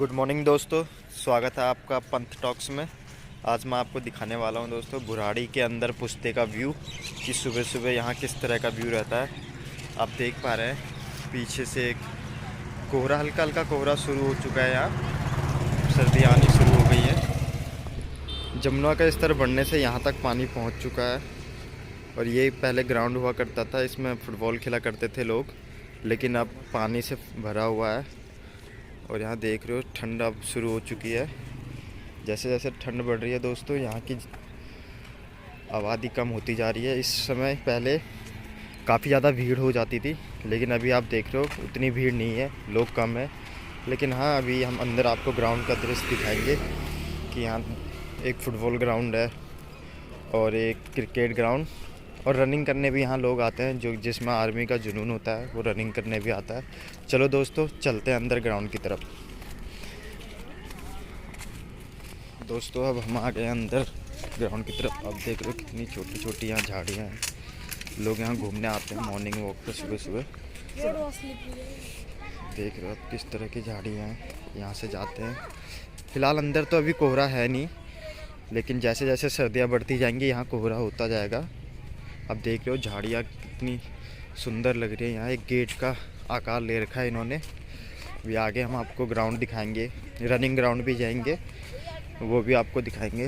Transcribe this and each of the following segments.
Good morning दोस्तों, स्वागत है आपका पंथ टॉक्स में। आज मैं आपको दिखाने वाला हूं दोस्तों बुराड़ी के अंदर पुश्ते का व्यू कि सुबह सुबह यहाँ किस तरह का व्यू रहता है। आप देख पा रहे हैं पीछे से एक कोहरा, हल्का हल्का कोहरा शुरू हो चुका है। यहाँ सर्दी आनी शुरू हो गई है। जमुना का स्तर बढ़ने से यहाँ तक पानी पहुँच चुका है और ये पहले ग्राउंड हुआ करता था, इसमें फुटबॉल खेला करते थे लोग, लेकिन अब पानी से भरा हुआ है। और यहाँ देख रहे हो ठंड अब शुरू हो चुकी है। जैसे जैसे ठंड बढ़ रही है दोस्तों, यहाँ की आबादी कम होती जा रही है। इस समय पहले काफ़ी ज़्यादा भीड़ हो जाती थी, लेकिन अभी आप देख रहे हो उतनी भीड़ नहीं है, लोग कम है। लेकिन हाँ, अभी हम अंदर आपको ग्राउंड का दृश्य दिखाएंगे कि यहाँ एक फुटबॉल ग्राउंड है और एक क्रिकेट ग्राउंड, और रनिंग करने भी यहाँ लोग आते हैं, जो जिसमें आर्मी का जुनून होता है वो रनिंग करने भी आता है। चलो दोस्तों, चलते हैं अंदर ग्राउंड की तरफ। दोस्तों अब हम आ गए अंदर ग्राउंड की तरफ। अब देख रहे हो कितनी छोटी छोटी यहाँ झाड़ियाँ हैं। लोग यहाँ घूमने आते हैं मॉर्निंग वॉक पर सुबह सुबह। देख रहे हो आप किस तरह की झाड़ियाँ हैं, यहाँ से जाते हैं। फ़िलहाल अंदर तो अभी कोहरा है नहीं, लेकिन जैसे जैसे सर्दियाँ बढ़ती जाएंगी यहाँ कोहरा होता जाएगा। अब देख रहे हो झाड़ियाँ कितनी सुंदर लग रही है। यहाँ एक गेट का आकार ले रखा है इन्होंने। अभी आगे हम आपको ग्राउंड दिखाएंगे, रनिंग ग्राउंड भी जाएंगे, वो भी आपको दिखाएंगे।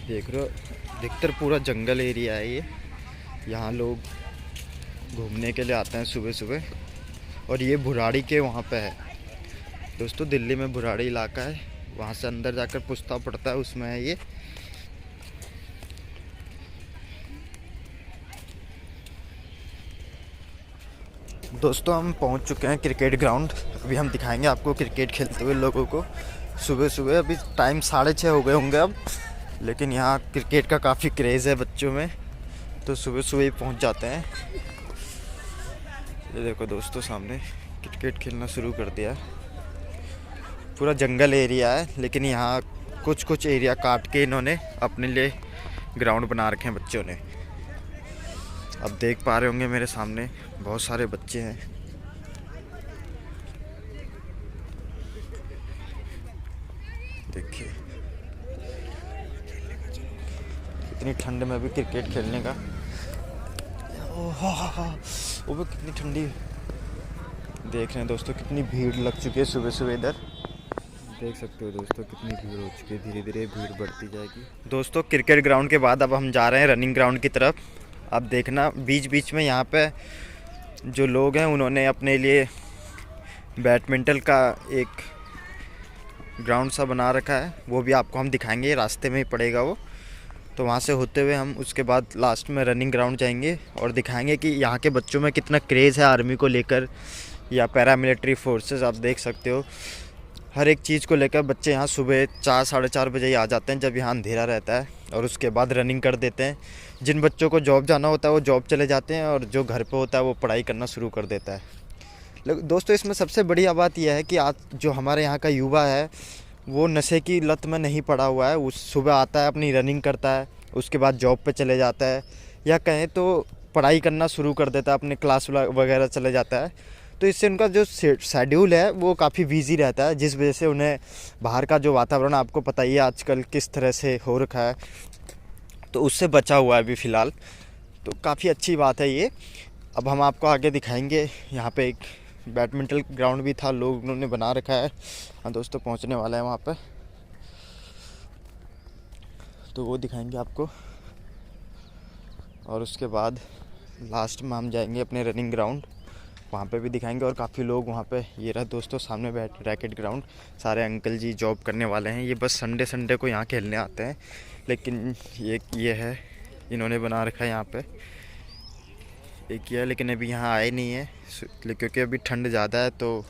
देख रहे हो अधिकतर पूरा जंगल एरिया है ये। यहाँ लोग घूमने के लिए आते हैं सुबह सुबह। और ये बुराड़ी के वहाँ पे है दोस्तों, दिल्ली में बुराड़ी इलाका है, वहाँ से अंदर जाकर पुश्ता पड़ता है, उसमें है ये। दोस्तों हम पहुँच चुके हैं क्रिकेट ग्राउंड। अभी हम दिखाएंगे आपको क्रिकेट खेलते हुए लोगों को सुबह सुबह। अभी टाइम 6:30 हो गए होंगे अब, लेकिन यहाँ क्रिकेट का काफ़ी क्रेज़ है बच्चों में, तो सुबह सुबह ही पहुँच जाते हैं। ये देखो दोस्तों, सामने क्रिकेट खेलना शुरू कर दिया। पूरा जंगल एरिया है, लेकिन यहाँ कुछ कुछ एरिया काट के इन्होंने अपने लिए ग्राउंड बना रखे हैं बच्चों ने। अब देख पा रहे होंगे मेरे सामने बहुत सारे बच्चे हैं। देखिए इतनी ठंड में भी क्रिकेट खेलने का, वो भी कितनी ठंडी। देख रहे हैं दोस्तों कितनी भीड़ लग चुकी है सुबह सुबह इधर। देख सकते हो दोस्तों कितनी भीड़ हो चुकी है, धीरे धीरे भीड़ बढ़ती जाएगी। दोस्तों क्रिकेट ग्राउंड के बाद अब हम जा रहे हैं रनिंग ग्राउंड की तरफ। अब देखना बीच बीच में यहाँ पे जो लोग हैं उन्होंने अपने लिए बैडमिंटन का एक ग्राउंड सा बना रखा है, वो भी आपको हम दिखाएंगे। रास्ते में ही पड़ेगा वो, तो वहाँ से होते हुए हम उसके बाद लास्ट में रनिंग ग्राउंड जाएंगे और दिखाएंगे कि यहाँ के बच्चों में कितना क्रेज़ है आर्मी को लेकर या पैरामिलिट्री फोर्सेस। आप देख सकते हो हर एक चीज़ को लेकर बच्चे यहाँ सुबह 4 साढ़े 4 बजे ही आ जाते हैं, जब यहाँ अंधेरा रहता है, और उसके बाद रनिंग कर देते हैं। जिन बच्चों को जॉब जाना होता है वो जॉब चले जाते हैं, और जो घर पे होता है वो पढ़ाई करना शुरू कर देता है। दोस्तों इसमें सबसे बढ़िया बात यह है कि आज जो हमारे यहाँ का युवा है वो नशे की लत में नहीं पड़ा हुआ है। उस सुबह आता है, अपनी रनिंग करता है, उसके बाद जॉब पे चले जाता है, या कहें तो पढ़ाई करना शुरू कर देता है, अपने क्लास वगैरह चले जाता है। तो इससे उनका जो शेड्यूल है वो काफ़ी बिजी रहता है, जिस वजह से उन्हें बाहर का जो वातावरण आपको पता ही है आजकल किस तरह से हो रखा है, तो उससे बचा हुआ है अभी फ़िलहाल। तो काफ़ी अच्छी बात है ये। अब हम आपको आगे दिखाएंगे। यहाँ पे एक बैडमिंटन ग्राउंड भी था, लोग उन्होंने बना रखा है। हाँ दोस्तों, पहुँचने वाला है वहाँ पे, तो वो दिखाएंगे आपको। और उसके बाद लास्ट में हम जाएंगे अपने रनिंग ग्राउंड, वहाँ पे भी दिखाएंगे। और काफ़ी लोग वहाँ पे, ये रहा दोस्तों सामने रैकेट ग्राउंड, सारे अंकल जी जॉब करने वाले हैं। ये बस संडे को यहाँ खेलने आते हैं, लेकिन ये है इन्होंने बना रखा है यहाँ पे एक, ये लेकिन अभी यहाँ आए नहीं है क्योंकि अभी ठंड ज़्यादा है, तो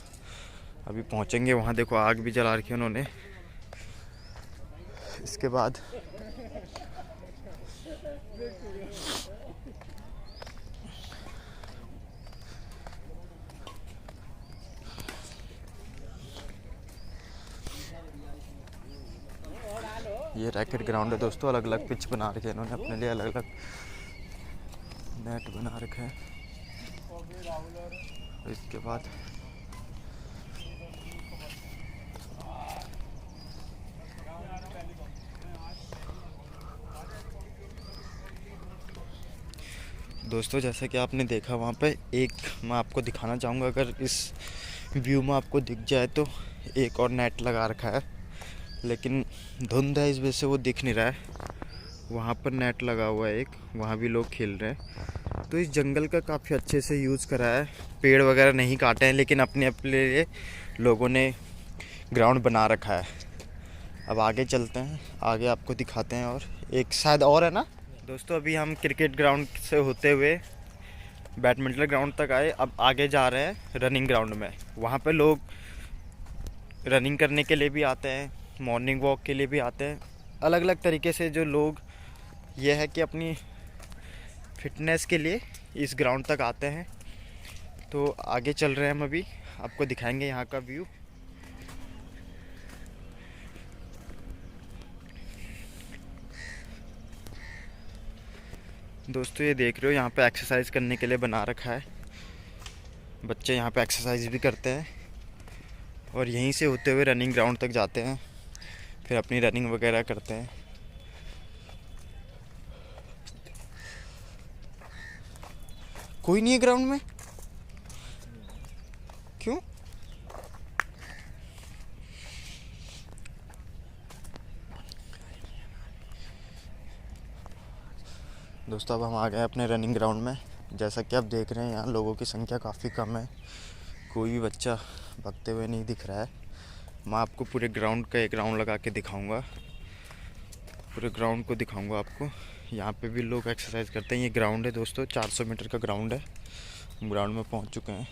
अभी पहुँचेंगे वहाँ। देखो आग भी जला रखी है उन्होंने। इसके बाद ये रैकेट ग्राउंड है दोस्तों, अलग अलग पिच बना रखे हैं इन्होंने अपने लिए, अलग अलग नेट बना रखे हैं। इसके बाद दोस्तों जैसे कि आपने देखा वहाँ पे एक मैं आपको दिखाना चाहूँगा, अगर इस व्यू में आपको दिख जाए तो एक और नेट लगा रखा है, लेकिन धुंध है इस वजह से वो दिख नहीं रहा है। वहाँ पर नेट लगा हुआ है एक, वहाँ भी लोग खेल रहे हैं। तो इस जंगल का काफ़ी अच्छे से यूज़ करा है, पेड़ वगैरह नहीं काटे हैं, लेकिन अपने अपने लिए लोगों ने ग्राउंड बना रखा है। अब आगे चलते हैं, आगे आपको दिखाते हैं। और एक शायद और है ना दोस्तों, अभी हम क्रिकेट ग्राउंड से होते हुए बैडमिंटन ग्राउंड तक आए, अब आगे जा रहे हैं रनिंग ग्राउंड में। वहाँ पे लोग रनिंग करने के लिए भी आते हैं, मॉर्निंग वॉक के लिए भी आते हैं, अलग अलग तरीके से जो लोग ये है कि अपनी फिटनेस के लिए इस ग्राउंड तक आते हैं। तो आगे चल रहे हैं हम, अभी आपको दिखाएंगे यहाँ का व्यू। दोस्तों ये देख रहे हो, यहाँ पे एक्सरसाइज करने के लिए बना रखा है, बच्चे यहाँ पे एक्सरसाइज भी करते हैं और यहीं से होते हुए रनिंग ग्राउंड तक जाते हैं, फिर अपनी रनिंग वगैरह करते हैं। कोई नहीं है ग्राउंड में, क्यों? दोस्तों अब हम आ गए अपने रनिंग ग्राउंड में। जैसा कि आप देख रहे हैं यहाँ लोगों की संख्या काफ़ी कम है, कोई भी बच्चा भागते हुए नहीं दिख रहा है। मैं आपको पूरे ग्राउंड का एक राउंड लगा के दिखाऊंगा, पूरे ग्राउंड को दिखाऊंगा आपको। यहाँ पे भी लोग एक्सरसाइज करते हैं। ये ग्राउंड है दोस्तों, 400 मीटर का ग्राउंड है। ग्राउंड में पहुँच चुके हैं।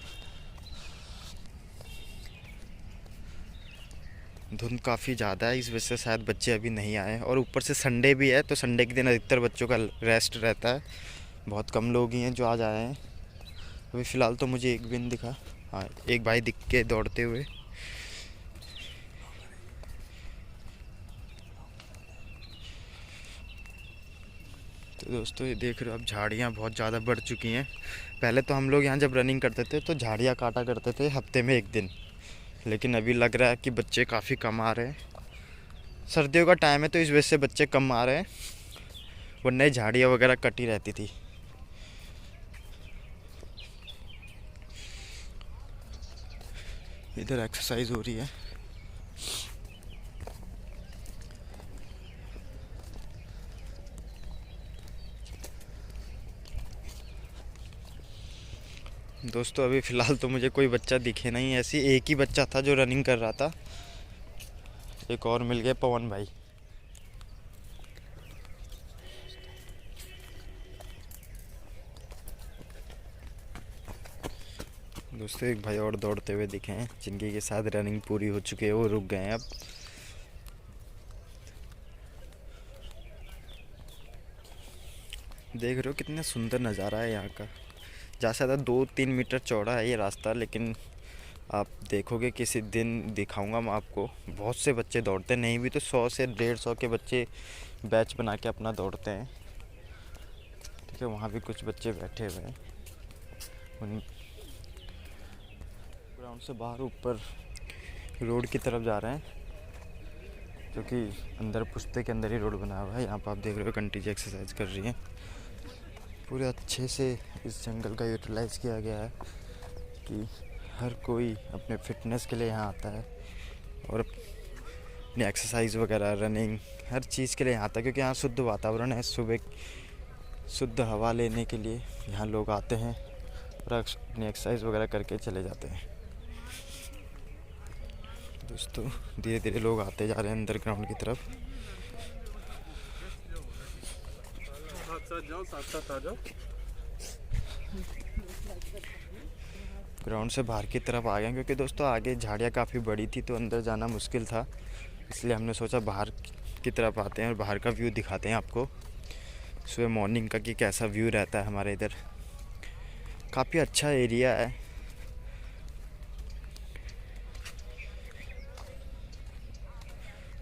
धुंध काफ़ी ज़्यादा है, इस वजह से शायद बच्चे अभी नहीं आए, और ऊपर से संडे भी है, तो संडे के दिन अधिकतर बच्चों का रेस्ट रहता है। बहुत कम लोग ही हैं जो आज आए हैं। अभी फ़िलहाल तो मुझे एक भी नहीं दिखा। हाँ, एक भाई दिख के दौड़ते हुए। तो दोस्तों ये देख रहे हो, अब झाड़ियाँ बहुत ज़्यादा बढ़ चुकी हैं। पहले तो हम लोग यहाँ जब रनिंग करते थे तो झाड़ियाँ काटा करते थे हफ्ते में एक दिन, लेकिन अभी लग रहा है कि बच्चे काफ़ी कम आ रहे हैं। सर्दियों का टाइम है तो इस वजह से बच्चे कम आ रहे हैं, वरना ही झाड़ियाँ वगैरह कटी रहती थी। इधर एक्सरसाइज हो रही है। दोस्तों अभी फ़िलहाल तो मुझे कोई बच्चा दिखे नहीं, ऐसी एक ही बच्चा था जो रनिंग कर रहा था। एक और मिल गया, पवन भाई। दोस्तों एक भाई और दौड़ते हुए दिखे हैं, जिनकी के साथ रनिंग पूरी हो चुकी है, वो रुक गए हैं अब। देख रहे हो कितना सुंदर नज़ारा है यहाँ का। ज़्यादा से ज़्यादा 2-3 मीटर चौड़ा है ये रास्ता, लेकिन आप देखोगे किसी दिन दिखाऊंगा मैं आपको। बहुत से बच्चे दौड़ते हैं, नहीं भी तो 100 से 150 के बच्चे बैच बना के अपना दौड़ते हैं। ठीक है, वहाँ भी कुछ बच्चे बैठे हुए हैं। उन ग्राउंड से बाहर ऊपर रोड की तरफ जा रहे हैं, क्योंकि अंदर पुश्ते के अंदर ही रोड बना हुआ है। यहाँ पर आप देख रहे हो कंटी जी एक्सरसाइज कर रही है। पूरे अच्छे से इस जंगल का यूटिलाइज़ किया गया है कि हर कोई अपने फिटनेस के लिए यहाँ आता है और अपनी एक्सरसाइज वगैरह, रनिंग, हर चीज़ के लिए यहाँ आता है, क्योंकि यहाँ शुद्ध वातावरण है। सुबह शुद्ध हवा लेने के लिए यहाँ लोग आते हैं और अपनी एक्सरसाइज वगैरह करके चले जाते हैं। दोस्तों धीरे धीरे लोग आते जा रहे हैं अंदर ग्राउंड की तरफ। साथ आ जाओ। ग्राउंड से बाहर की तरफ आ गए, क्योंकि दोस्तों आगे झाड़ियाँ काफ़ी बड़ी थी तो अंदर जाना मुश्किल था, इसलिए हमने सोचा बाहर की तरफ आते हैं और बाहर का व्यू दिखाते हैं आपको सुबह मॉर्निंग का, कि कैसा व्यू रहता है हमारे इधर। काफ़ी अच्छा एरिया है।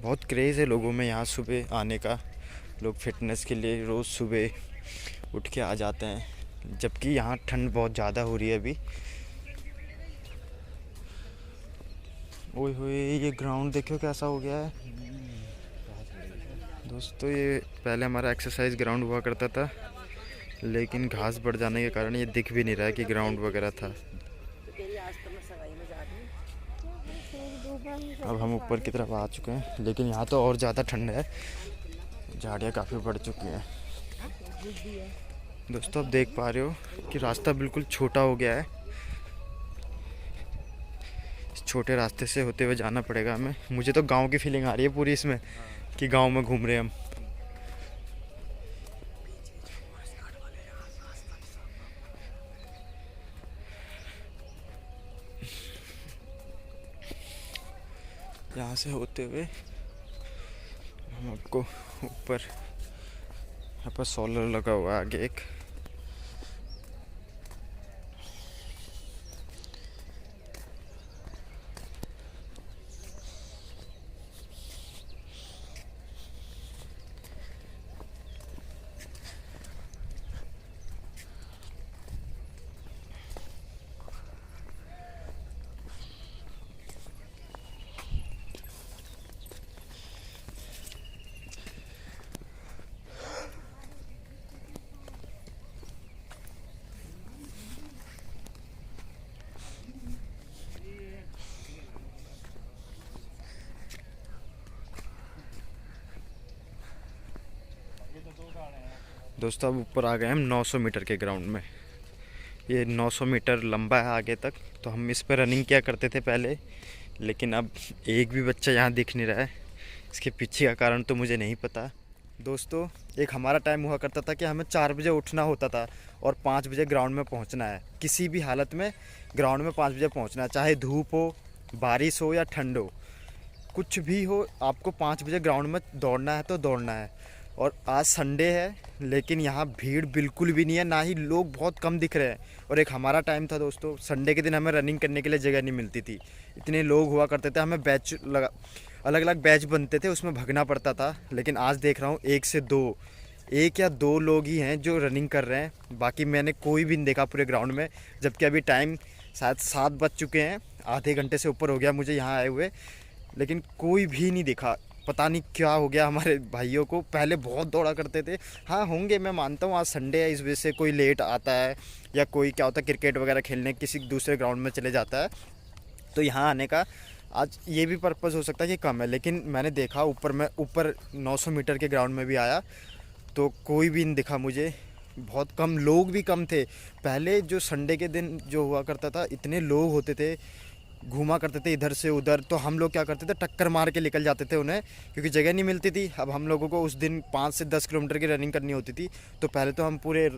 बहुत क्रेज़ है लोगों में यहाँ सुबह आने का। लोग फिटनेस के लिए रोज़ सुबह उठ के आ जाते हैं, जबकि यहाँ ठंड बहुत ज़्यादा हो रही है अभी। ओए होए, ये ग्राउंड देखो कैसा हो गया है दोस्तों। ये पहले हमारा एक्सरसाइज ग्राउंड हुआ करता था, लेकिन घास बढ़ जाने के कारण ये दिख भी नहीं रहा है कि ग्राउंड वगैरह था। अब हम ऊपर की तरफ आ चुके हैं, लेकिन यहाँ तो और ज़्यादा ठंड है, झाड़ियाँ काफ़ी बढ़ चुकी हैं दोस्तों। अब देख पा रहे हो कि रास्ता बिल्कुल छोटा हो गया है। इस छोटे रास्ते से होते हुए जाना पड़ेगा हमें। मुझे तो गांव की फीलिंग आ रही है पूरी इसमें, कि गांव में घूम रहे हैं हम। यहाँ से होते हुए हम आपको ऊपर, यहाँ पर सोलर लगा हुआ है आगे एक। दोस्तों अब ऊपर आ गए हम 900 मीटर के ग्राउंड में। ये 900 मीटर लंबा है आगे तक। तो हम इस पर रनिंग किया करते थे पहले, लेकिन अब एक भी बच्चा यहाँ दिख नहीं रहा है। इसके पीछे का कारण तो मुझे नहीं पता। दोस्तों एक हमारा टाइम हुआ करता था कि हमें 4 बजे उठना होता था और 5 बजे ग्राउंड में पहुँचना है। किसी भी हालत में ग्राउंड में 5 बजे पहुँचना है, चाहे धूप हो, बारिश हो या ठंड हो, कुछ भी हो, आपको 5 बजे ग्राउंड में दौड़ना है तो दौड़ना है। और आज संडे है, लेकिन यहाँ भीड़ बिल्कुल भी नहीं है, ना ही लोग बहुत कम दिख रहे हैं। और एक हमारा टाइम था दोस्तों, संडे के दिन हमें रनिंग करने के लिए जगह नहीं मिलती थी, इतने लोग हुआ करते थे। हमें बैच लगा, अलग अलग बैच बनते थे, उसमें भागना पड़ता था। लेकिन आज देख रहा हूँ 1 या 2 लोग ही हैं जो रनिंग कर रहे हैं। बाकी मैंने कोई भी नहीं देखा पूरे ग्राउंड में। जबकि अभी टाइम शायद 7 बज चुके हैं, आधे घंटे से ऊपर हो गया मुझे यहाँ आए हुए, लेकिन कोई भी नहीं दिखा। पता नहीं क्या हो गया हमारे भाइयों को। पहले बहुत दौड़ा करते थे। हाँ होंगे, मैं मानता हूँ आज संडे है, इस वजह से कोई लेट आता है, या कोई क्या होता है क्रिकेट वगैरह खेलने किसी दूसरे ग्राउंड में चले जाता है, तो यहाँ आने का आज ये भी पर्पज़ हो सकता है कि कम है। लेकिन मैंने देखा ऊपर 900 मीटर के ग्राउंड में भी आया तो कोई भी नहीं दिखा मुझे। बहुत कम लोग भी कम थे। पहले जो संडे के दिन जो हुआ करता था, इतने लोग होते थे, घूमा करते थे इधर से उधर। तो हम लोग क्या करते थे, टक्कर मार के निकल जाते थे उन्हें, क्योंकि जगह नहीं मिलती थी। अब हम लोगों को उस दिन 5 से 10 किलोमीटर की रनिंग करनी होती थी। तो पहले तो हम पूरे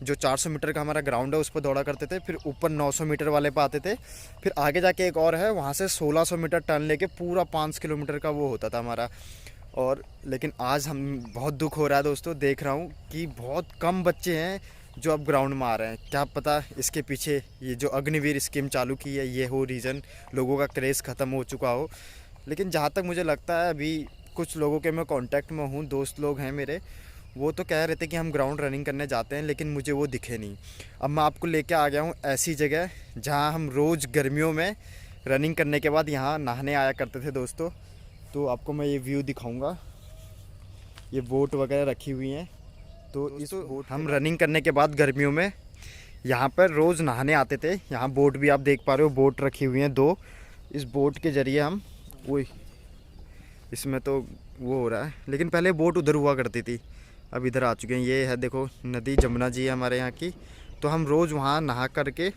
जो 400 मीटर का हमारा ग्राउंड है उस पर दौड़ा करते थे, फिर ऊपर 900 मीटर वाले पे आते थे, फिर आगे जाके एक और है, वहाँ से 1600 मीटर टर्न लेके पूरा 5 किलोमीटर का वो होता था हमारा। और लेकिन आज हम बहुत दुख हो रहा है दोस्तों, देख रहा हूँ कि बहुत कम बच्चे हैं जो अब ग्राउंड में आ रहे हैं। क्या पता इसके पीछे ये जो अग्निवीर स्कीम चालू की है ये हो रीज़न, लोगों का क्रेज़ ख़त्म हो चुका हो। लेकिन जहाँ तक मुझे लगता है, अभी कुछ लोगों के मैं कांटेक्ट में हूँ, दोस्त लोग हैं मेरे, वो तो कह रहे थे कि हम ग्राउंड रनिंग करने जाते हैं, लेकिन मुझे वो दिखे नहीं। अब मैं आपको लेके आ गया हूँ ऐसी जगह जहाँ हम रोज़ गर्मियों में रनिंग करने के बाद यहाँ नहाने आया करते थे दोस्तों। तो आपको मैं ये व्यू दिखाऊँगा। ये बोट वगैरह रखी हुई हैं। तो इस बोट हम रनिंग करने के बाद गर्मियों में यहाँ पर रोज़ नहाने आते थे। यहाँ बोट भी आप देख पा रहे हो, बोट रखी हुई हैं 2। इस बोट के ज़रिए हम वही, इसमें तो वो हो रहा है, लेकिन पहले बोट उधर हुआ करती थी, अब इधर आ चुके हैं। ये है देखो नदी, जमुना जी है हमारे यहाँ की। तो हम रोज़ वहाँ नहा करके,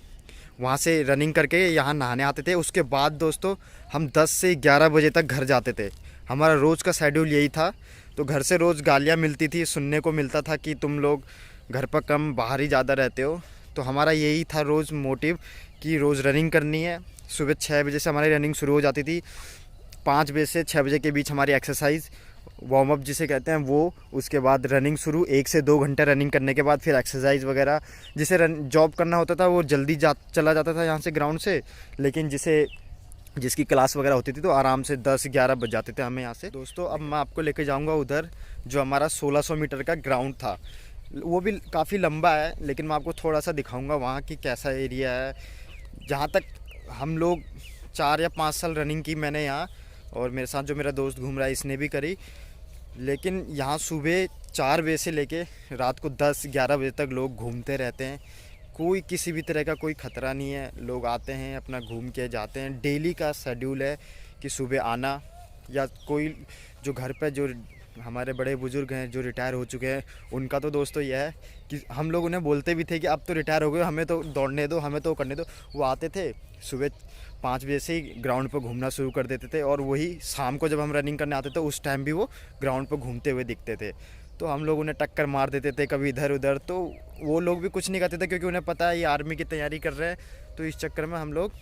वहाँ से रनिंग करके यहाँ नहाने आते थे। उसके बाद दोस्तों हम 10 से 11 बजे तक घर जाते थे। हमारा रोज़ का शेड्यूल यही था। तो घर से रोज़ गालियाँ मिलती थी, सुनने को मिलता था कि तुम लोग घर पर कम, बाहर ही ज़्यादा रहते हो। तो हमारा यही था रोज़ मोटिव कि रोज़ रनिंग करनी है। सुबह 6 बजे से हमारी रनिंग शुरू हो जाती थी। 5 बजे से 6 बजे के बीच हमारी एक्सरसाइज, वार्म अप जिसे कहते हैं वो, उसके बाद रनिंग शुरू। 1 से 2 घंटे रनिंग करने के बाद फिर एक्सरसाइज वगैरह। जिसे जॉब करना होता था वो जल्दी चला जाता था यहाँ से ग्राउंड से, लेकिन जिसे जिसकी क्लास वगैरह होती थी तो आराम से 10-11 बज जाते थे हमें यहाँ से। दोस्तों अब मैं आपको लेके जाऊँगा उधर जो हमारा 1600 मीटर का ग्राउंड था। वो भी काफ़ी लंबा है, लेकिन मैं आपको थोड़ा सा दिखाऊंगा वहाँ की कैसा एरिया है। जहाँ तक हम लोग 4 या 5 साल रनिंग की मैंने यहाँ, और मेरे साथ जो मेरा दोस्त घूम रहा है इसने भी करी। लेकिन यहाँ सुबह 4 बजे से लेके रात को 10-11 बजे तक लोग घूमते रहते हैं। कोई किसी भी तरह का कोई ख़तरा नहीं है, लोग आते हैं अपना घूम के जाते हैं। डेली का शेड्यूल है कि सुबह आना, या कोई जो घर पे जो हमारे बड़े बुज़ुर्ग हैं जो रिटायर हो चुके हैं उनका तो दोस्तों यह है कि हम लोग उन्हें बोलते भी थे कि अब तो रिटायर हो गए, हमें तो दौड़ने दो, हमें तो करने दो। वो आते थे सुबह 5 बजे से ही ग्राउंड पर घूमना शुरू कर देते थे, और वही शाम को जब हम रनिंग करने आते थे उस टाइम भी वो ग्राउंड पर घूमते हुए दिखते थे। तो हम लोग उन्हें टक्कर मार देते थे कभी इधर उधर, तो वो लोग भी कुछ नहीं कहते थे क्योंकि उन्हें पता है ये आर्मी की तैयारी कर रहे हैं। तो इस चक्कर में हम लोग,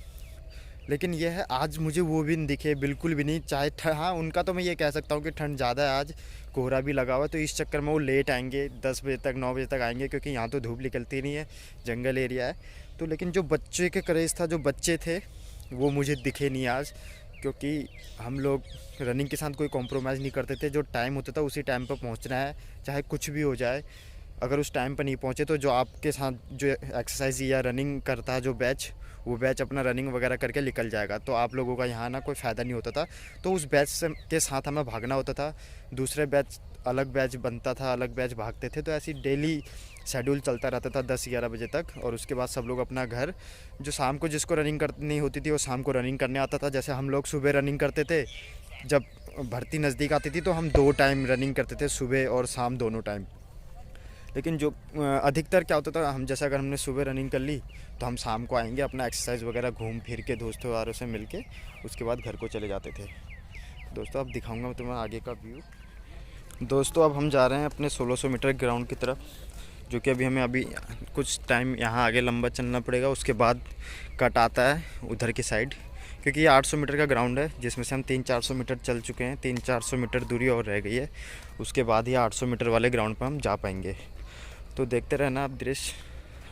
लेकिन यह है आज मुझे वो भी नहीं दिखे, बिल्कुल भी नहीं। चाहे हाँ उनका तो मैं ये कह सकता हूँ कि ठंड ज़्यादा है, आज कोहरा भी लगा हुआ है, तो इस चक्कर में वो लेट आएंगे, 10 बजे तक 9 बजे तक आएंगे, क्योंकि यहाँ तो धूप निकलती नहीं है, जंगल एरिया है। तो लेकिन जो बच्चे के क्रेज़ था, जो बच्चे थे वो मुझे दिखे नहीं आज, क्योंकि हम लोग रनिंग के साथ कोई कॉम्प्रोमाइज़ नहीं करते थे। जो टाइम होता था उसी टाइम पर पहुँचना है, चाहे कुछ भी हो जाए। अगर उस टाइम पर नहीं पहुँचे तो जो आपके साथ जो एक्सरसाइज या रनिंग करता है जो बैच, वो बैच अपना रनिंग वगैरह करके निकल जाएगा, तो आप लोगों का यहाँ ना कोई फ़ायदा नहीं होता था। तो उस बैच से के साथ हमें भागना होता था, दूसरे बैच अलग बैच बनता था, अलग बैच भागते थे। तो ऐसी डेली शेड्यूल चलता रहता था 10-11 बजे तक, और उसके बाद सब लोग अपना घर, जो शाम को जिसको रनिंग करनी होती थी वो शाम को रनिंग करने आता था। जैसे हम लोग सुबह रनिंग करते थे, जब भर्ती नज़दीक आती थी तो हम 2 टाइम रनिंग करते थे, सुबह और शाम दोनों टाइम। लेकिन जो अधिकतर क्या होता था, हम जैसे अगर हमने सुबह रनिंग कर ली तो हम शाम को आएंगे अपना एक्सरसाइज वगैरह घूम फिर के दोस्तों यारों से मिल के, उसके बाद घर को चले जाते थे। दोस्तों अब दिखाऊंगा मैं तुम्हें आगे का व्यू। दोस्तों अब हम जा रहे हैं अपने 1600 मीटर ग्राउंड की तरफ, जो कि अभी कुछ टाइम यहाँ आगे लंबा चलना पड़ेगा, उसके बाद कट आता है उधर की साइड। क्योंकि ये 800 मीटर का ग्राउंड है, जिसमें से हम 300-400 मीटर चल चुके हैं, 300-400 मीटर दूरी और रह गई है। उसके बाद ही 800 मीटर वाले ग्राउंड पर हम जा पाएंगे। तो देखते रहना आप दृश्य,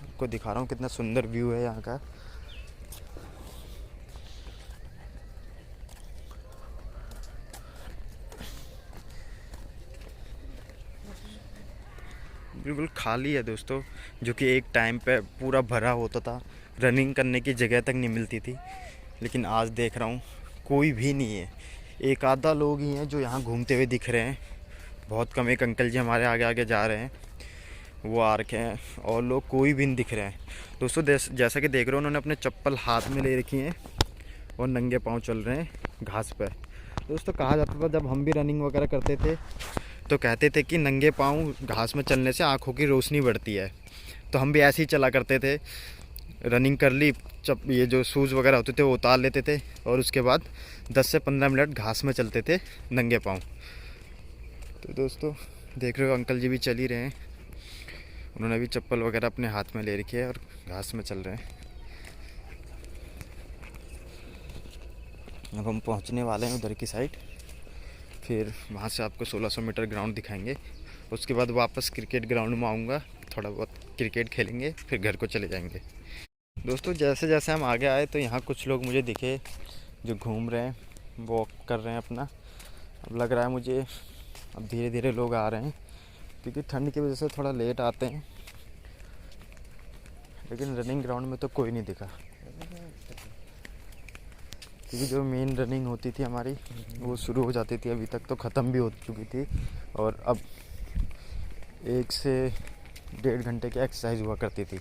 आपको दिखा रहा हूँ कितना सुंदर व्यू है यहाँ का। बिल्कुल खाली है दोस्तों, जो कि एक टाइम पे पूरा भरा होता था, रनिंग करने की जगह तक नहीं मिलती थी। लेकिन आज देख रहा हूँ कोई भी नहीं है, एक आधा लोग ही हैं जो यहाँ घूमते हुए दिख रहे हैं, बहुत कम। एक अंकल जी हमारे आगे आगे जा रहे हैं, वो आ रखे हैं, और लोग कोई भी नहीं दिख रहे हैं। दोस्तों जैसा कि देख रहे हो, उन्होंने अपने चप्पल हाथ में ले रखी हैं और नंगे पाँव चल रहे हैं घास पर। दोस्तों कहा जाता था जब हम भी रनिंग वगैरह करते थे तो कहते थे कि नंगे पाँव घास में चलने से आँखों की रोशनी बढ़ती है। तो हम भी ऐसे ही चला करते थे, रनिंग कर ली, ये जो शूज़ वगैरह होते थे वो उतार लेते थे, और उसके बाद 10 से 15 मिनट घास में चलते थे नंगे पाँव। तो दोस्तों देख रहे हो अंकल जी भी चल ही रहे हैं, उन्होंने भी चप्पल वगैरह अपने हाथ में ले रखी है और घास में चल रहे हैं। अब हम पहुंचने वाले हैं उधर की साइड, फिर वहां से आपको 1600 मीटर ग्राउंड दिखाएंगे। उसके बाद वापस क्रिकेट ग्राउंड में आऊँगा, थोड़ा बहुत क्रिकेट खेलेंगे, फिर घर को चले जाएंगे। दोस्तों जैसे जैसे हम आगे आए तो यहाँ कुछ लोग मुझे दिखे जो घूम रहे हैं, वॉक कर रहे हैं अपना। अब लग रहा है मुझे अब धीरे धीरे लोग आ रहे हैं, क्योंकि ठंड की वजह से थोड़ा लेट आते हैं। लेकिन रनिंग ग्राउंड में तो कोई नहीं दिखा, क्योंकि जो मेन रनिंग होती थी हमारी वो शुरू हो जाती थी, अभी तक तो ख़त्म भी हो चुकी थी, और अब 1 से 1.5 घंटे की एक्सरसाइज हुआ करती थी।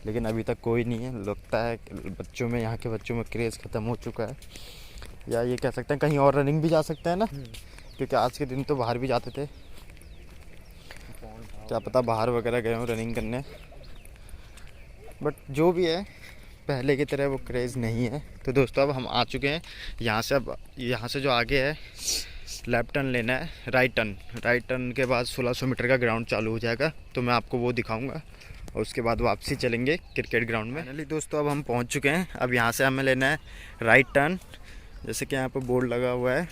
लेकिन अभी तक कोई नहीं है। लगता है बच्चों में, यहाँ के बच्चों में क्रेज़ ख़त्म हो चुका है, या ये कह सकते हैं कहीं और रनिंग भी जा सकते हैं ना, क्योंकि आज के दिन तो बाहर भी जाते थे, क्या पता बाहर वगैरह गए हों रनिंग करने। बट जो भी है पहले की तरह वो क्रेज़ नहीं है। तो दोस्तों अब हम आ चुके हैं यहाँ से। अब यहाँ से जो आगे है लेफ्ट टर्न लेना है, राइट टर्न के बाद 1600 मीटर का ग्राउंड चालू हो जाएगा, तो मैं आपको वो दिखाऊंगा, और उसके बाद वापसी चलेंगे क्रिकेट ग्राउंड में। फाइनली दोस्तों अब हम पहुँच चुके हैं। अब यहाँ से हमें लेना है राइट टर्न, जैसे कि यहाँ पर बोर्ड लगा हुआ है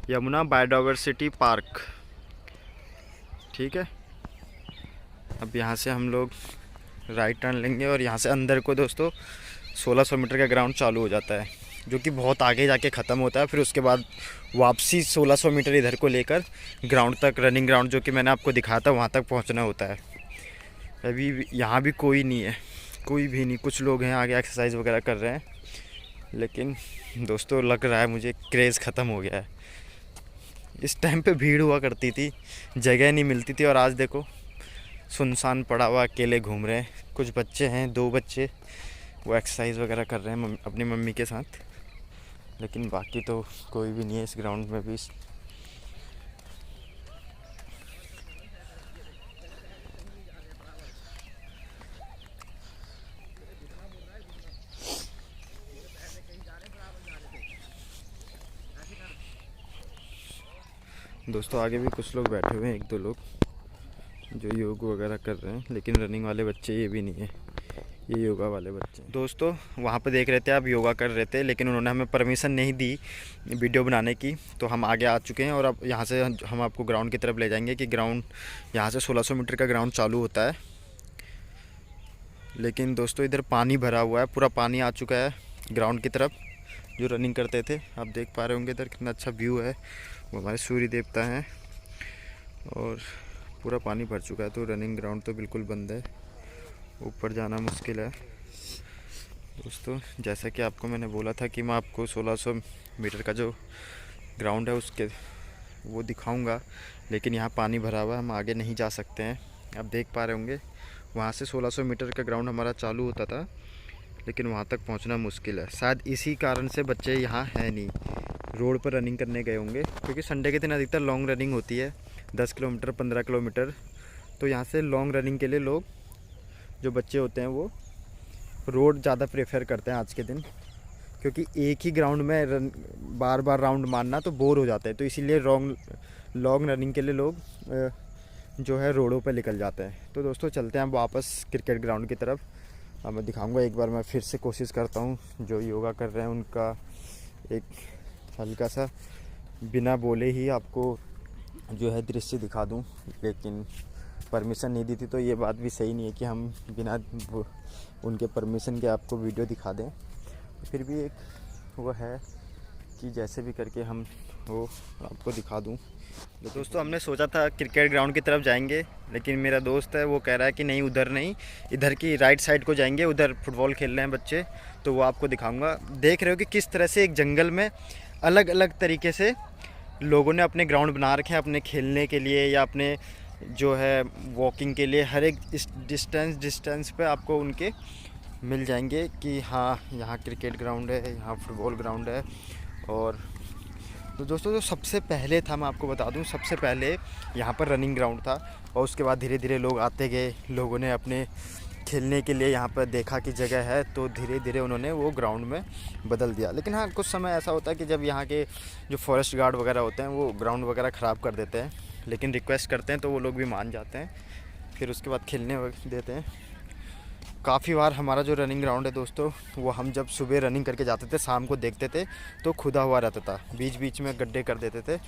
यमुना बायोडाइवर्सिटी पार्क, ठीक है। अब यहाँ से हम लोग राइट टर्न लेंगे, और यहाँ से अंदर को दोस्तों 1600 मीटर का ग्राउंड चालू हो जाता है, जो कि बहुत आगे जाके ख़त्म होता है। फिर उसके बाद वापसी 1600 मीटर इधर को लेकर ग्राउंड तक, रनिंग ग्राउंड जो कि मैंने आपको दिखाया था, वहाँ तक पहुँचना होता है। अभी यहाँ भी कोई नहीं है, कोई भी नहीं। कुछ लोग हैं आगे एक्सरसाइज वगैरह कर रहे हैं, लेकिन दोस्तों लग रहा है मुझे क्रेज़ ख़त्म हो गया है। इस टाइम पे भीड़ हुआ करती थी, जगह नहीं मिलती थी, और आज देखो सुनसान पड़ा हुआ, अकेले घूम रहे हैं। कुछ बच्चे हैं, 2 बच्चे, वो एक्सरसाइज वगैरह कर रहे हैं अपनी मम्मी के साथ, लेकिन बाकी तो कोई भी नहीं है इस ग्राउंड में भी। दोस्तों आगे भी कुछ लोग बैठे हुए हैं, 1-2 लोग जो योग वगैरह कर रहे हैं, लेकिन रनिंग वाले बच्चे ये भी नहीं है, ये योगा वाले बच्चे। दोस्तों वहाँ पे देख रहे थे आप, योगा कर रहे थे, लेकिन उन्होंने हमें परमिशन नहीं दी वीडियो बनाने की, तो हम आगे आ चुके हैं। और अब यहाँ से हम आपको ग्राउंड की तरफ ले जाएंगे कि ग्राउंड यहाँ से 1600 मीटर का ग्राउंड चालू होता है। लेकिन दोस्तों इधर पानी भरा हुआ है, पूरा पानी आ चुका है ग्राउंड की तरफ। जो रनिंग करते थे, आप देख पा रहे होंगे इधर कितना अच्छा व्यू है, वो हमारे सूर्य देवता हैं, और पूरा पानी भर चुका है। तो रनिंग ग्राउंड तो बिल्कुल बंद है, ऊपर जाना मुश्किल है। दोस्तों जैसा कि आपको मैंने बोला था कि मैं आपको 1600 मीटर का जो ग्राउंड है उसके वो दिखाऊंगा, लेकिन यहाँ पानी भरा हुआ है, हम आगे नहीं जा सकते हैं। आप देख पा रहे होंगे वहाँ से 1600 मीटर का ग्राउंड हमारा चालू होता था, लेकिन वहाँ तक पहुँचना मुश्किल है। शायद इसी कारण से बच्चे यहाँ हैं नहीं, रोड पर रनिंग करने गए होंगे, क्योंकि संडे के दिन अधिकतर लॉन्ग रनिंग होती है, 10 किलोमीटर 15 किलोमीटर। तो यहाँ से लॉन्ग रनिंग के लिए लोग, जो बच्चे होते हैं, वो रोड ज़्यादा प्रेफर करते हैं आज के दिन, क्योंकि एक ही ग्राउंड में बार बार राउंड मारना तो बोर हो जाता है। तो इसीलिए लॉन्ग रनिंग के लिए लोग जो है रोडों पर निकल जाते हैं। तो दोस्तों चलते हैं हम वापस क्रिकेट ग्राउंड की तरफ। अब मैं दिखाऊंगा एक बार, मैं फिर से कोशिश करता हूँ जो योगा कर रहे हैं उनका एक हल्का सा बिना बोले ही आपको जो है दृश्य दिखा दूँ, लेकिन परमिशन नहीं दी थी, तो ये बात भी सही नहीं है कि हम बिना उनके परमिशन के आपको वीडियो दिखा दें। फिर भी एक वो है कि जैसे भी करके हम वो आपको दिखा दूं। तो दोस्तों हमने सोचा था क्रिकेट ग्राउंड की तरफ जाएंगे, लेकिन मेरा दोस्त है वो कह रहा है कि नहीं, उधर नहीं, इधर की राइट साइड को जाएंगे, उधर फुटबॉल खेल रहे हैं बच्चे, तो वो आपको दिखाऊंगा। देख रहे हो कि किस तरह से एक जंगल में अलग अलग तरीके से लोगों ने अपने ग्राउंड बना रखे हैं, अपने खेलने के लिए या अपने जो है वॉकिंग के लिए। हर एक डिस्टेंस पे आपको उनके मिल जाएंगे कि हाँ यहाँ क्रिकेट ग्राउंड है, यहाँ फुटबॉल ग्राउंड है। और तो दोस्तों जो सबसे पहले था, मैं आपको बता दूं, सबसे पहले यहाँ पर रनिंग ग्राउंड था, और उसके बाद धीरे धीरे लोग आते गए, लोगों ने अपने खेलने के लिए यहाँ पर देखा कि जगह है, तो धीरे धीरे उन्होंने वो ग्राउंड में बदल दिया। लेकिन हाँ कुछ समय ऐसा होता है कि जब यहाँ के जो फॉरेस्ट गार्ड वगैरह होते हैं वो ग्राउंड वगैरह ख़राब कर देते हैं, लेकिन रिक्वेस्ट करते हैं तो वो लोग भी मान जाते हैं, फिर उसके बाद खेलने देते हैं। काफ़ी बार हमारा जो रनिंग ग्राउंड है दोस्तों, वो हम जब सुबह रनिंग करके जाते थे, शाम को देखते थे तो खुदा हुआ रहता था, बीच बीच में गड्ढे कर देते थे।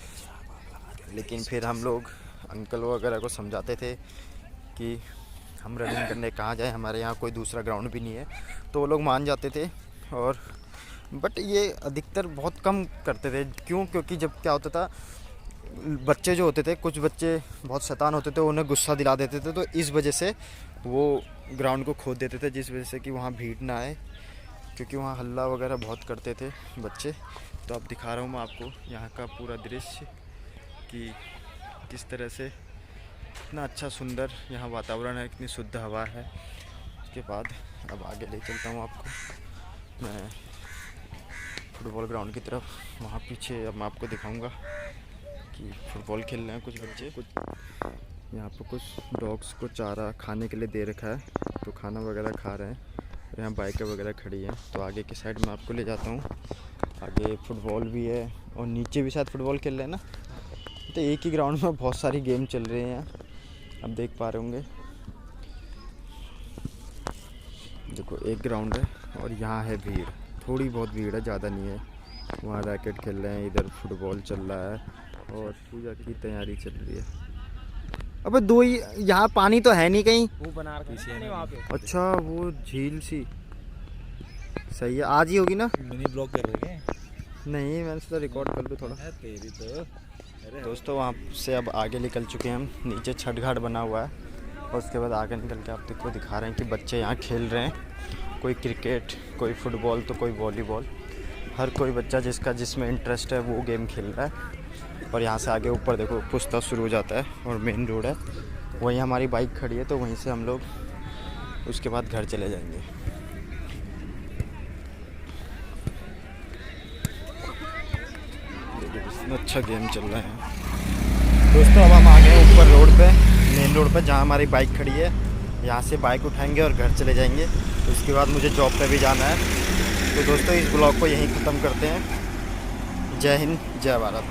लेकिन फिर हम लोग अंकल वगैरह को समझाते थे कि हम रनिंग करने कहाँ जाएं, हमारे यहाँ कोई दूसरा ग्राउंड भी नहीं है, तो वो लोग मान जाते थे। और बट ये अधिकतर बहुत कम करते थे। क्यों? क्योंकि जब क्या होता था, बच्चे जो होते थे, कुछ बच्चे बहुत शैतान होते थे, उन्हें गुस्सा दिला देते थे, तो इस वजह से वो ग्राउंड को खोद देते थे, जिस वजह से कि वहाँ भीड़ ना आए, क्योंकि वहाँ हल्ला वगैरह बहुत करते थे बच्चे। तो अब दिखा रहा हूँ मैं आपको यहाँ का पूरा दृश्य कि किस तरह से इतना अच्छा सुंदर यहाँ वातावरण है, इतनी शुद्ध हवा है। उसके बाद अब आगे ले चलता हूँ आपको मैं फुटबॉल ग्राउंड की तरफ। वहाँ पीछे अब मैं आपको दिखाऊँगा कि फुटबॉल खेल रहे हैं कुछ बच्चे। कुछ यहाँ पर कुछ डॉग्स को चारा खाने के लिए दे रखा है, तो खाना वगैरह खा रहे हैं। यहाँ बाइकें वगैरह खड़ी हैं, तो आगे की साइड में आपको ले जाता हूँ। आगे फुटबॉल भी है और नीचे भी शायद फुटबॉल खेल रहे हैं ना, तो एक ही ग्राउंड में बहुत सारी गेम चल रही हैं, आप देख पा रहे होंगे। देखो एक ग्राउंड है और यहाँ है भीड़, थोड़ी बहुत भीड़ है, ज़्यादा नहीं है। वहाँ रैकेट खेल रहे हैं, इधर फुटबॉल चल रहा है और पूजा की तैयारी चल रही है। अबे दो ही, यहाँ पानी तो है नहीं कहीं, वो बना रखा है वहाँ पे। अच्छा वो झील सी, सही है, आज ही होगी ना? मिनी ब्लॉग कर रहे हैं। नहीं, मैंने सोचा रिकॉर्ड कर लूँ थोड़ा। तेरी तो दोस्तों वहाँ से अब आगे निकल चुके हैं हम। नीचे छठ घाट बना हुआ है और उसके बाद आगे निकल के आप देखो दिखा रहे हैं कि बच्चे यहाँ खेल रहे हैं। कोई क्रिकेट, कोई फुटबॉल तो कोई वॉलीबॉल। हर कोई बच्चा जिसका जिसमें इंटरेस्ट है वो गेम खेल रहा है। और यहाँ से आगे ऊपर देखो पुस्ता शुरू हो जाता है और मेन रोड है। वहीं हमारी बाइक खड़ी है तो वहीं से हम लोग उसके बाद घर चले जाएंगे। इतना अच्छा गेम चल रहा है दोस्तों। अब हम आ गए ऊपर रोड पे, मेन रोड पे जहाँ हमारी बाइक खड़ी है। यहाँ से बाइक उठाएंगे और घर चले जाएंगे। उसके बाद मुझे जॉब पे भी जाना है। तो दोस्तों इस ब्लॉग को यहीं ख़त्म करते हैं। जय हिंद, जय भारत।